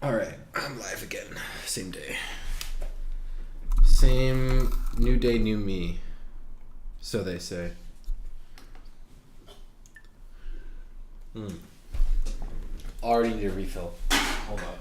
Alright, I'm live again. Same day. Same new day, new me. So they say. Already need a refill. Hold up.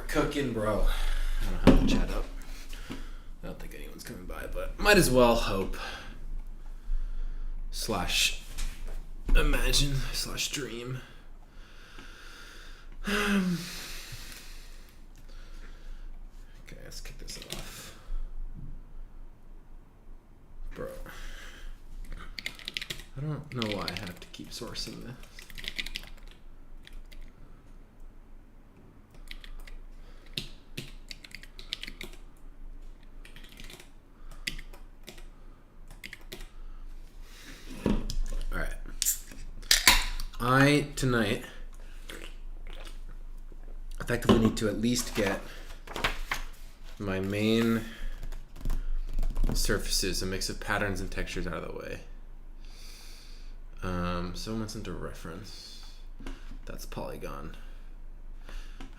Cooking, bro. I don't know how to chat up. I don't think anyone's coming by, but might as well hope. Slash imagine slash dream. Okay, let's kick this off. Bro. I don't know why I have to keep sourcing this. I, tonight, effectively need to at least get my main surfaces, a mix of patterns and textures, out of the way. So what's into reference? That's Polygon.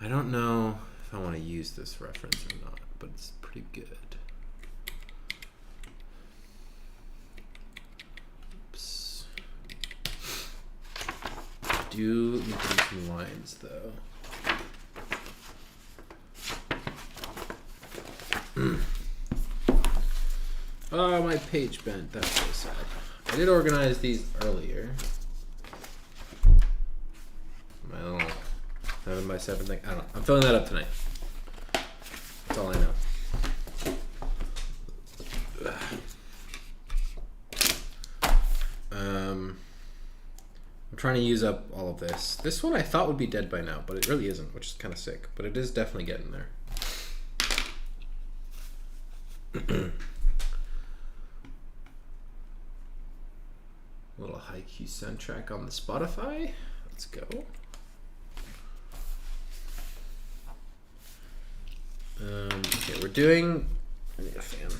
I don't know if I want to use this reference or not, but it's pretty good. Do need to do some lines though. Oh, my page bent. That's so sad. I did organize these earlier. My little 7x7 thing. I don't know. I'm filling that up tonight. That's all I know. I'm trying to use up all of this. This one I thought would be dead by now, but it really isn't, which is kind of sick. But it is definitely getting there. A little Haiku soundtrack on the Spotify. Let's go. Okay, we're doing. I need a fan.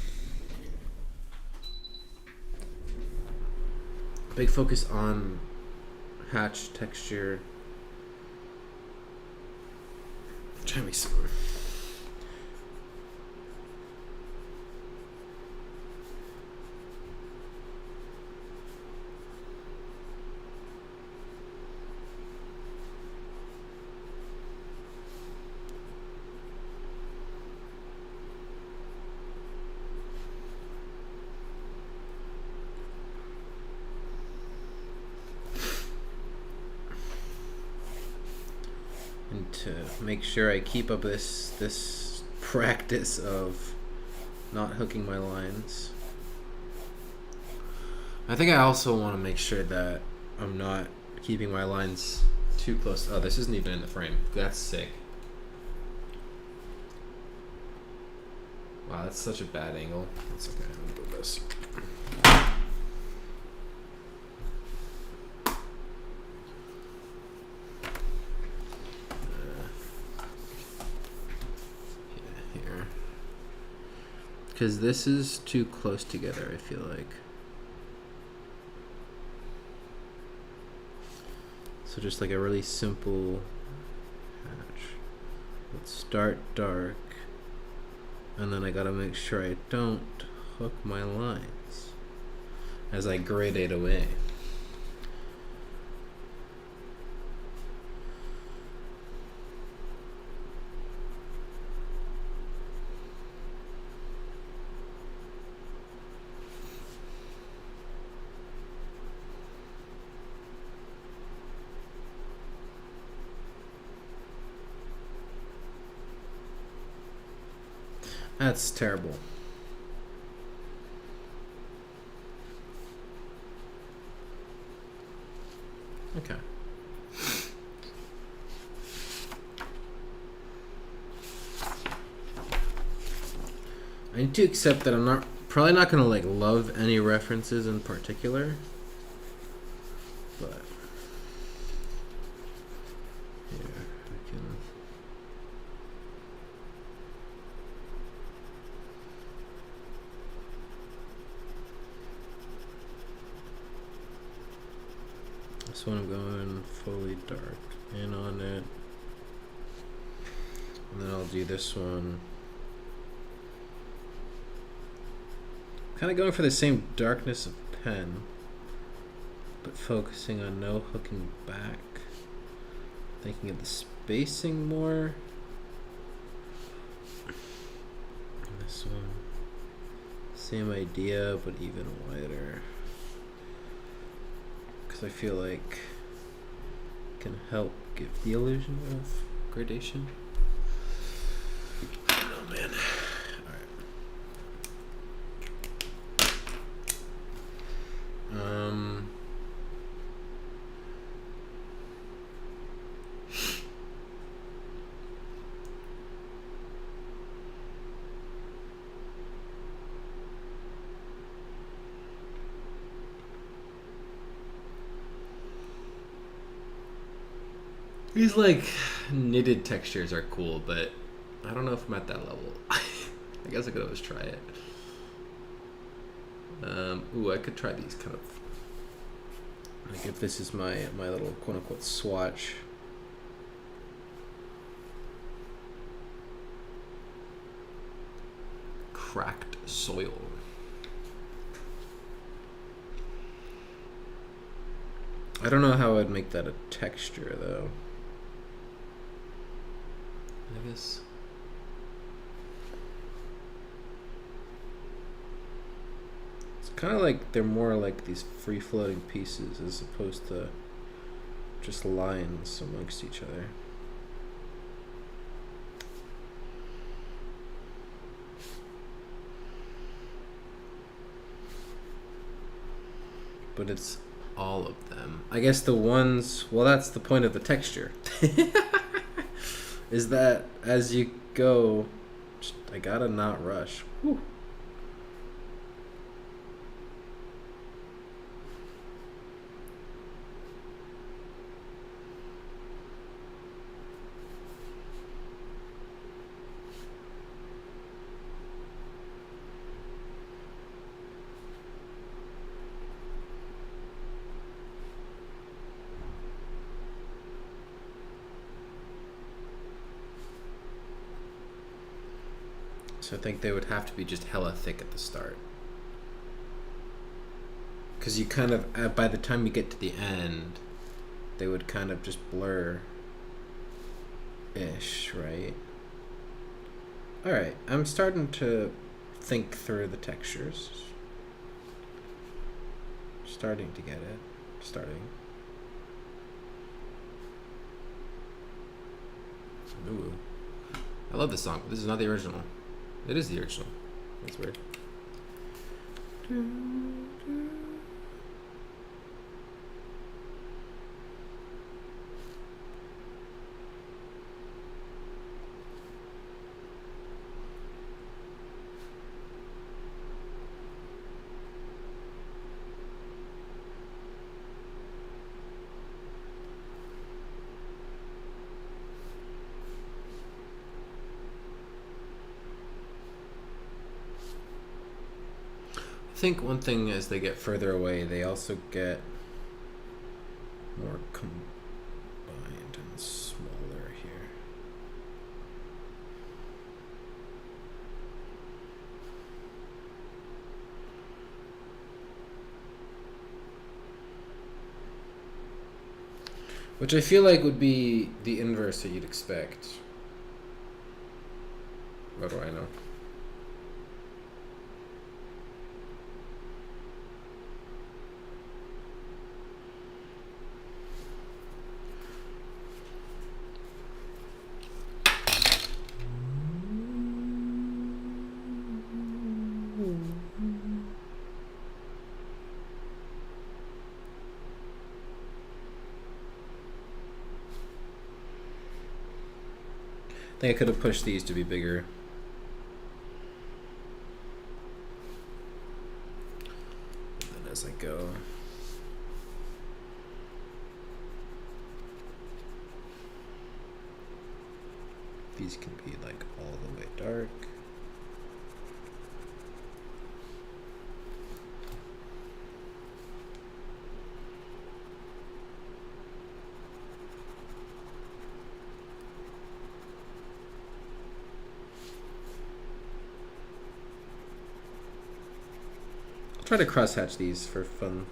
Big focus on hatch texture. Try me some. To make sure I keep up this practice of not hooking my lines. I think I also want to make sure that I'm not keeping my lines too close. Oh, this isn't even in the frame. That's sick. Wow, that's such a bad angle. That's okay. I'm gonna do this. Because this is too close together, I feel like. So just like a really simple hatch. Let's start dark. And then I gotta make sure I don't hook my lines as I gradate away. That's terrible. Okay. I need to accept that I'm probably not gonna like love any references in particular, but yeah, I can. This one I'm going fully dark in on it, and then I'll do this one. Kind of going for the same darkness of pen, but focusing on no hooking back. Thinking of the spacing more. And this one, same idea, but even wider. Because I feel like it can help give the illusion of gradation. Oh man. These like knitted textures are cool, but I don't know if I'm at that level. I guess I could always try it. Ooh, I could try these kind of. Like if this is my little quote unquote swatch. Cracked soil. I don't know how I'd make that a texture though. I guess. It's kind of like they're more like these free floating pieces as opposed to just lines amongst each other. But it's All of them. I guess the ones, well, that's the point of the texture. Is that as you go, I gotta not rush. Whew. So I think they would have to be just hella thick at the start. Because you kind of, by the time you get to the end, they would kind of just blur ish, right? Alright, I'm starting to think through the textures. Starting to get it. Starting. Ooh. I love this song. This is not the original. It is the original. That's weird. I think one thing as they get further away, they also get more combined and smaller here. Which I feel like would be the inverse that you'd expect. What do I know? I think I could have pushed these to be bigger. as I go. These can be like all the way dark. I'll try to crosshatch these for fun.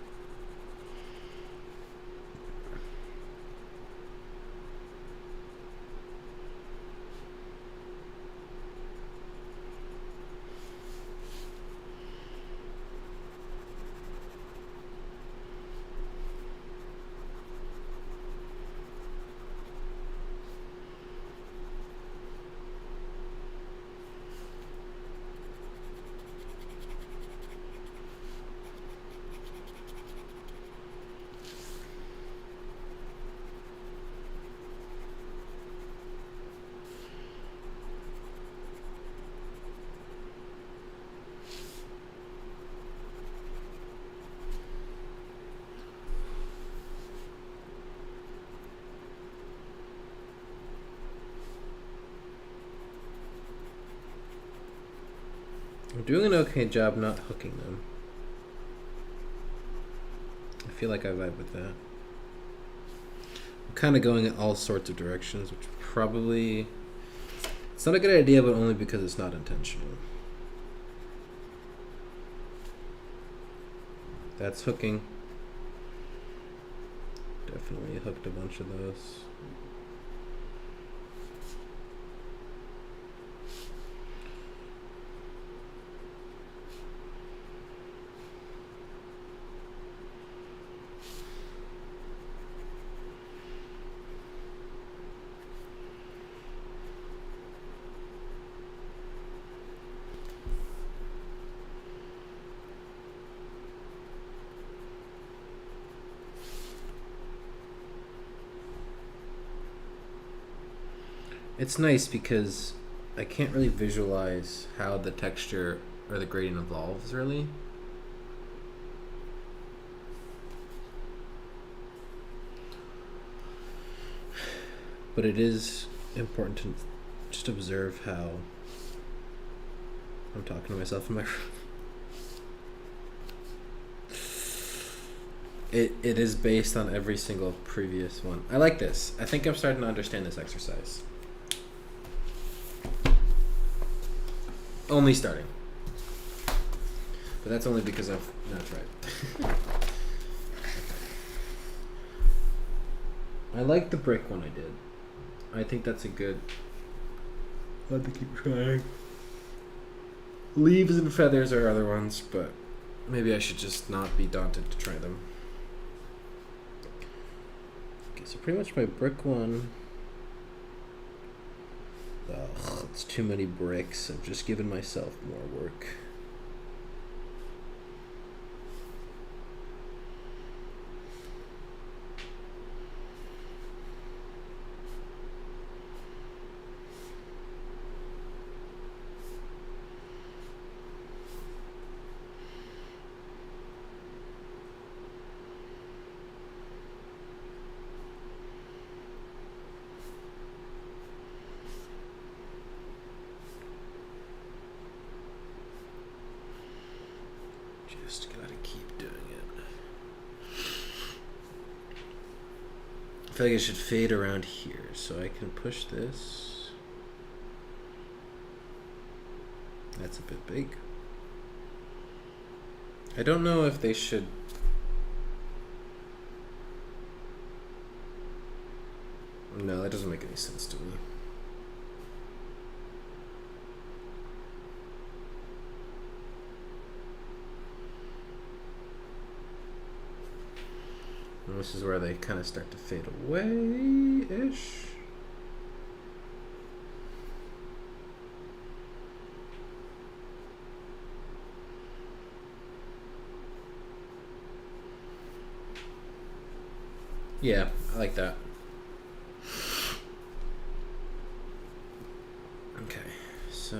I'm doing an okay job not hooking them. I feel like I vibe with that. I'm kind of going in all sorts of directions, which probably... It's not a good idea, but only because it's not intentional. That's hooking. Definitely hooked a bunch of those. It's nice because I can't really visualize how the texture or the gradient evolves, really. But it is important to just observe how I'm talking to myself in my room. It is based on every single previous one. I like this. I think I'm starting to understand this exercise. Only starting. But that's only because I've not tried. I like the brick one I did. I think that's a good... I'll have to keep trying. Leaves and feathers are other ones, but maybe I should just not be daunted to try them. Okay, so pretty much my brick one... Ugh, it's too many bricks. I've just given myself more work. Just gotta keep doing it. I feel like I should fade around here so I can push this. That's a bit big. I don't know if they should... No, that doesn't make any sense to me. And this is where they kind of start to fade away-ish. Yeah, I like that. Okay, so...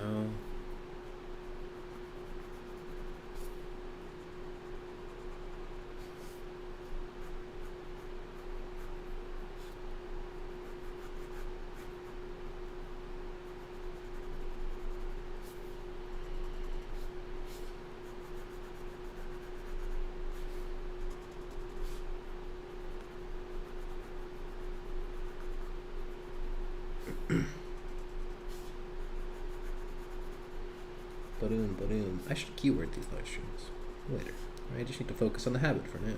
Ba-doom, ba-doom. I should keyword these live streams later. I just need to focus on the habit for now.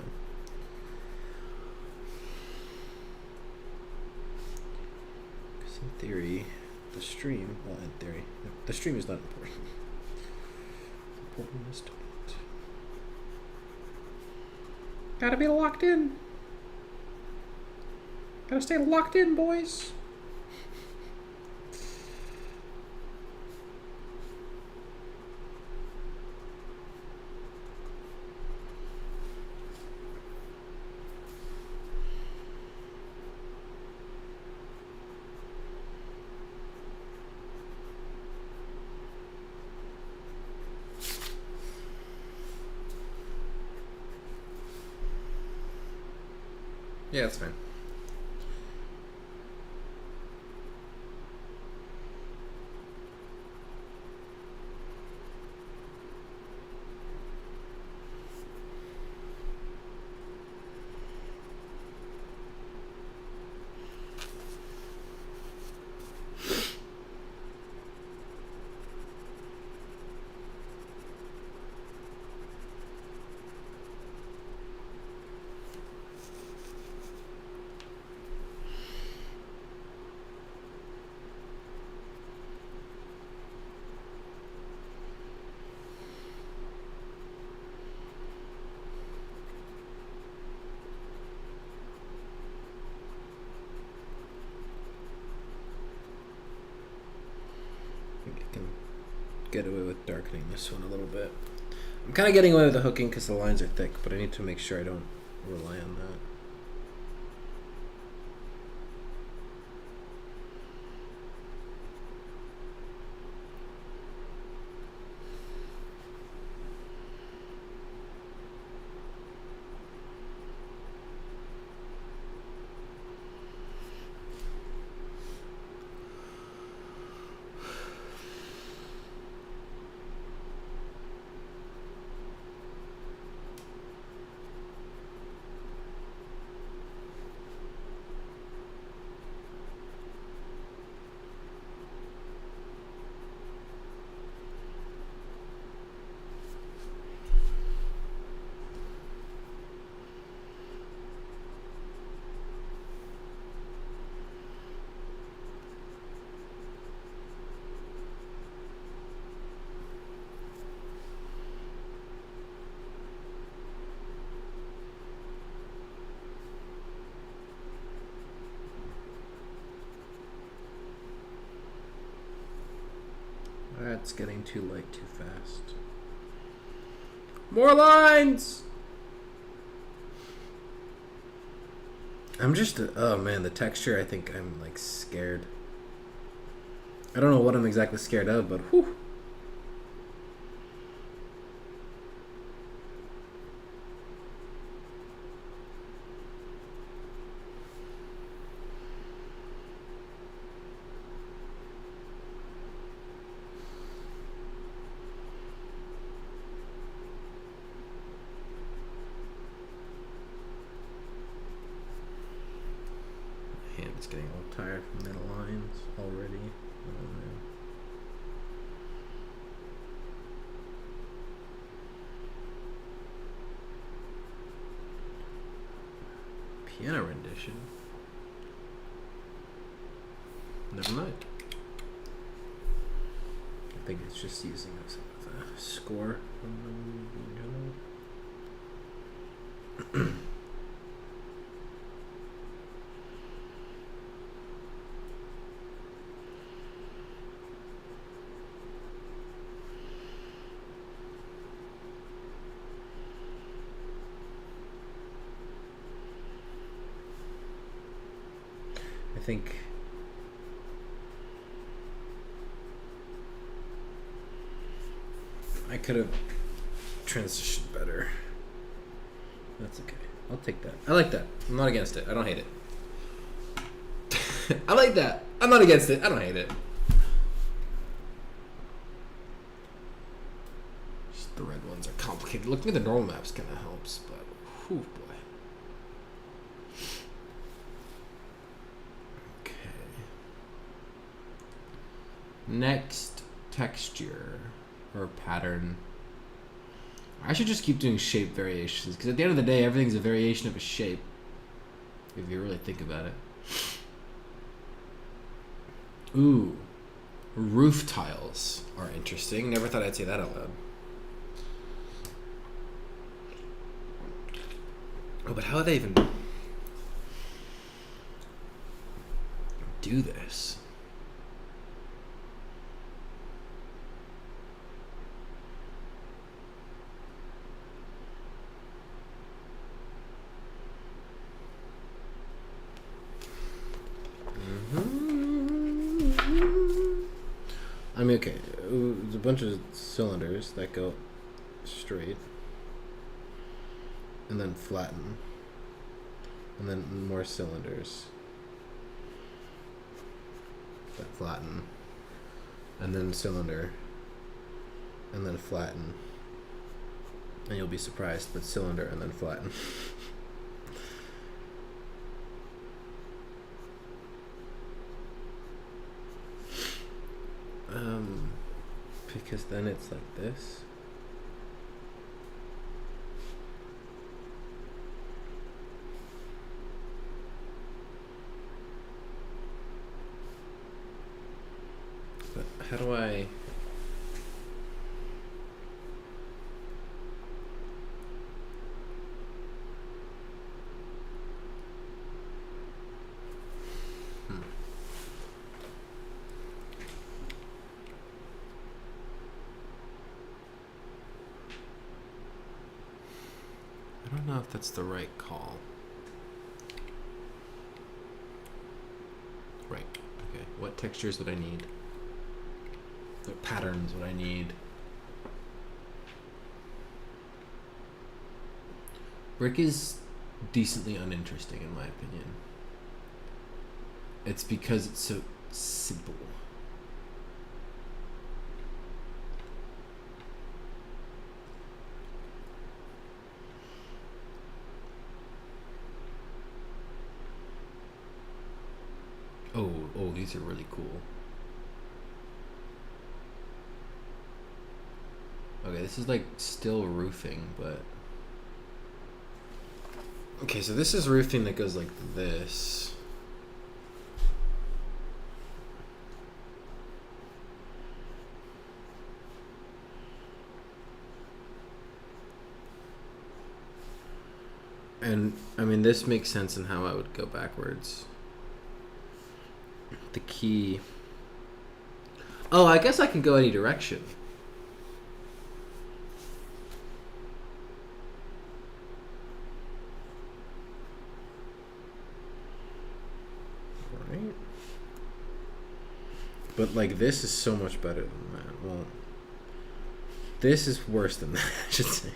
Because in theory, the stream, well, in theory, the stream is not important. Important is to it. Gotta be locked in. Gotta stay locked in, boys. Yeah, that's fine. I think I can get away with darkening this one a little bit. I'm kind of getting away with the hooking because the lines are thick, but I need to make sure I don't rely on that. That's getting too light too fast. More lines! I'm just, oh man, the texture, I think I'm like scared. I don't know what I'm exactly scared of, but whew. It's getting a little tired from the lines already. Oh, man. Piano rendition. Never mind. I think it's just using some of the score from the movie in general. I think I could have transitioned better. That's okay. I'll take that. I like that. I'm not against it. I don't hate it. I like that. I'm not against it. I don't hate it. Just the red ones are complicated. Looking at the normal maps kind of helps, but whew, boy. Okay. Next texture. or pattern. I should just keep doing shape variations because at the end of the day, everything's a variation of a shape. If you really think about it. Ooh, roof tiles are interesting. Never thought I'd say that out loud. Oh, but how do they even do this? I mean, okay, there's a bunch of cylinders that go straight and then flatten, and then more cylinders that flatten, and then cylinder, and then flatten, and you'll be surprised, but cylinder and then flatten. Because then it's like this. But how do I... I don't know if that's the right call. Right. Okay. What textures would I need? What patterns would I need? Brick is decently uninteresting in my opinion. It's because it's so simple. Oh, these are really cool. Okay, this is like still roofing, but... Okay, so this is roofing that goes like this. And, I mean, this makes sense in how I would go backwards. The key... Oh, I guess I can go any direction. Right. But, like, this is so much better than that. Well, this is worse than that, I should say.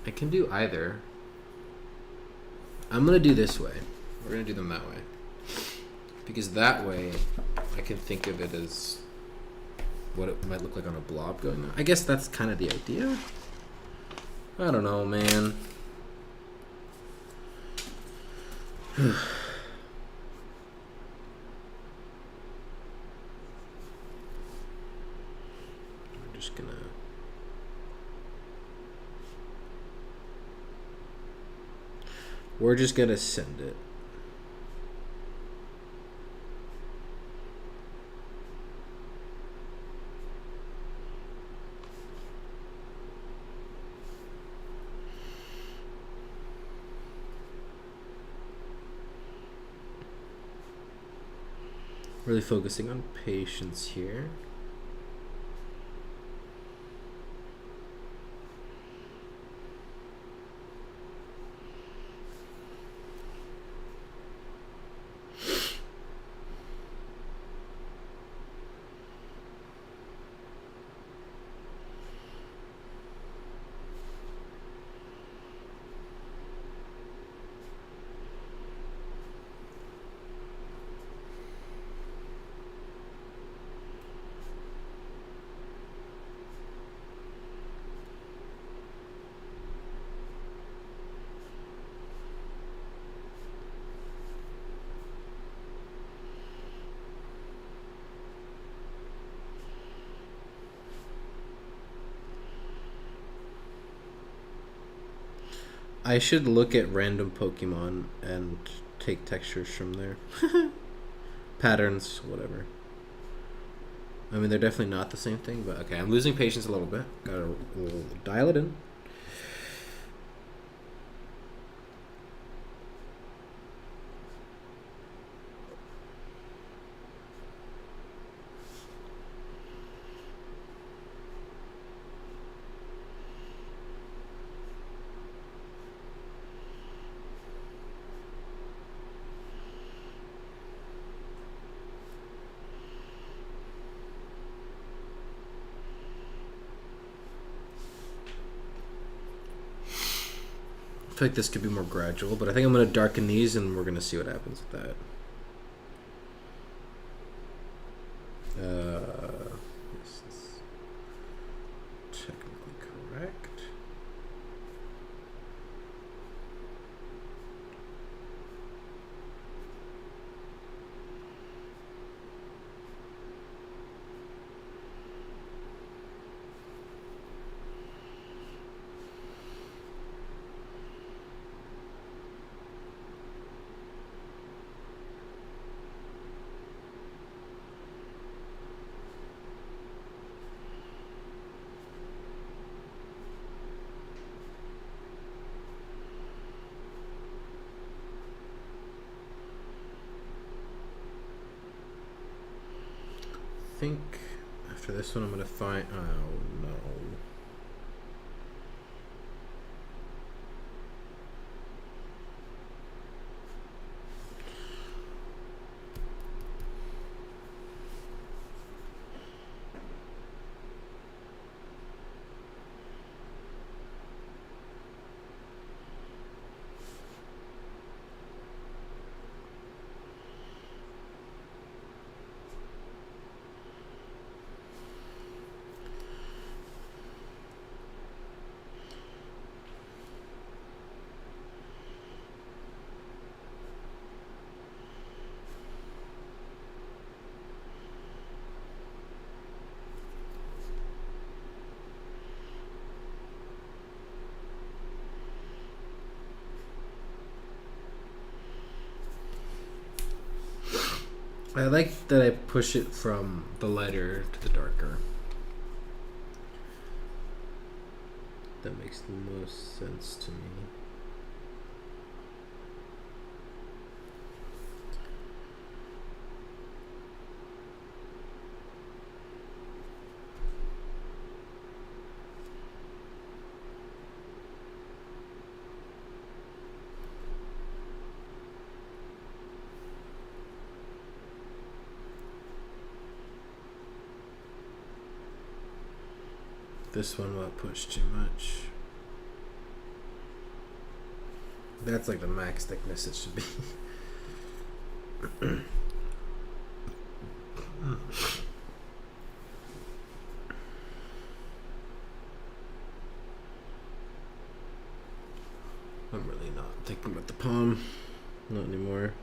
I can do either. I'm gonna do this way. We're gonna do them that way. Because that way, I can think of it as what it might look like on a blob going on. I guess that's kind of the idea. I don't know, man. I'm just gonna... We're just gonna send it. Really focusing on patience here. I should look at random Pokemon and take textures from there. Patterns, whatever. I mean, they're definitely not the same thing, but okay, I'm losing patience a little bit. Gotta dial it in. I feel like this could be more gradual, but I think I'm going to darken these and we're going to see what happens with that. This is technically correct. I think after this one I'm going to find... Oh, no. I like that I push it from the lighter to the darker. That makes the most sense to me. This one won't push too much. That's like the max thickness it should be. I'm really not thinking about the palm. Not anymore.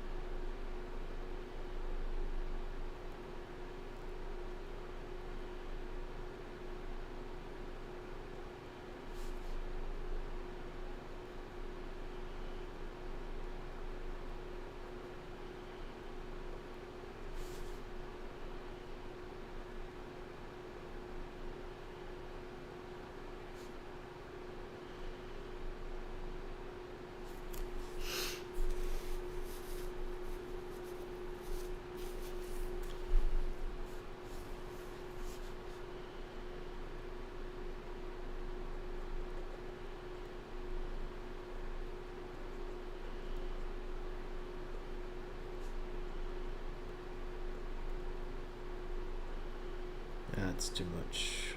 That's too much.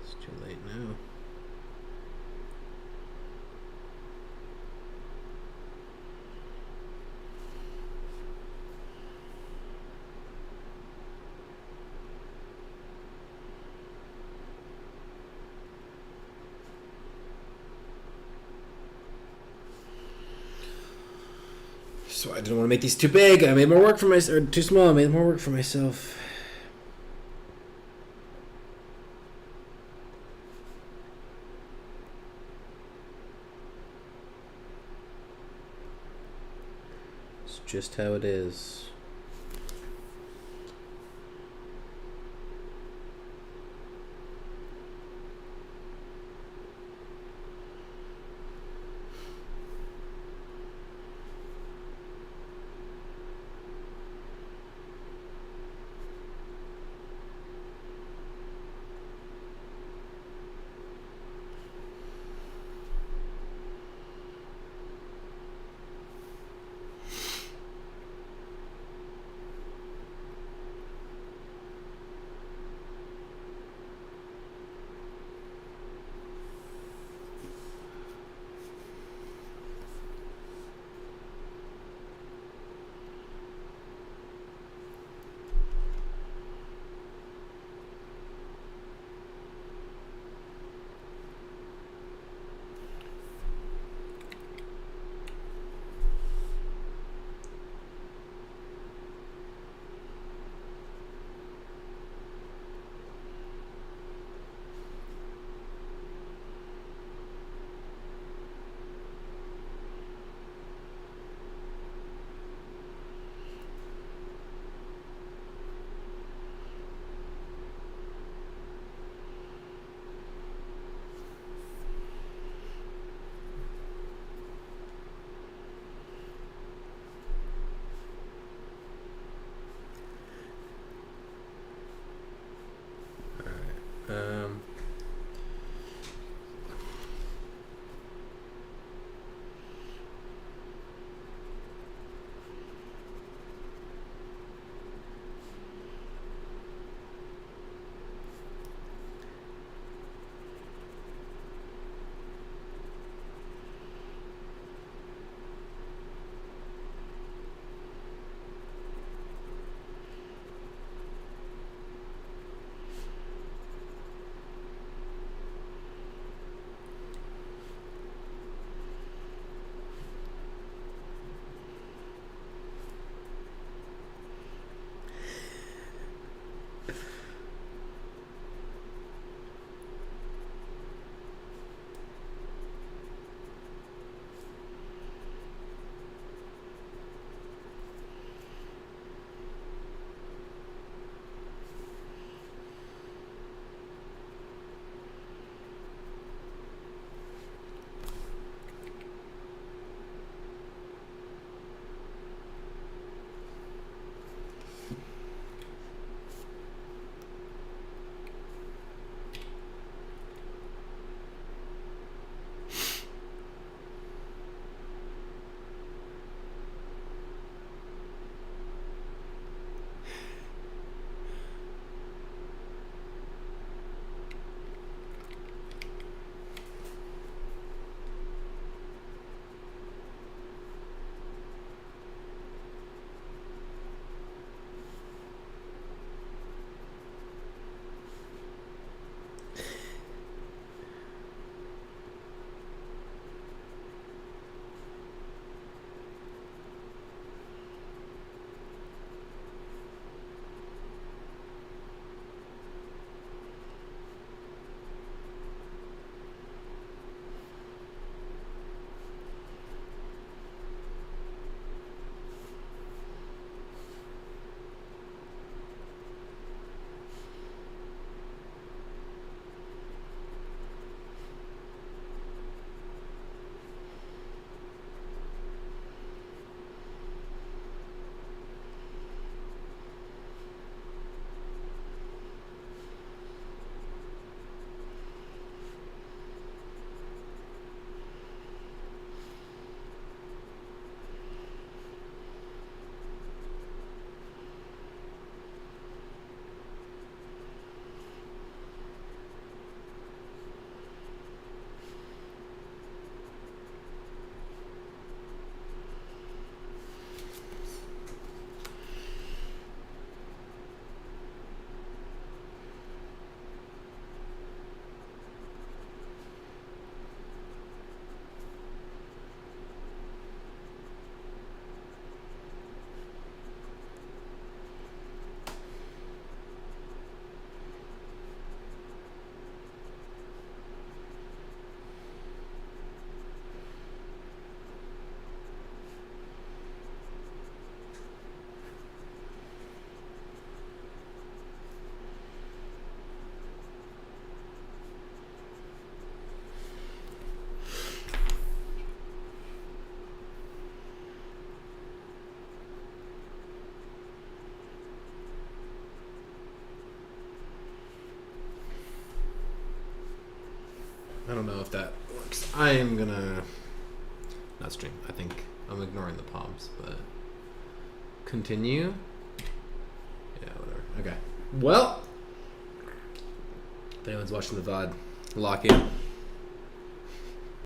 It's too late now. So I didn't want to make these too big. I made more work for myself, or too small. I made more work for myself. It's just how it is. I don't know if that works. I am gonna not stream. I think I'm ignoring the palms, but continue. Yeah, whatever. Okay. Well, if anyone's watching the VOD, lock in.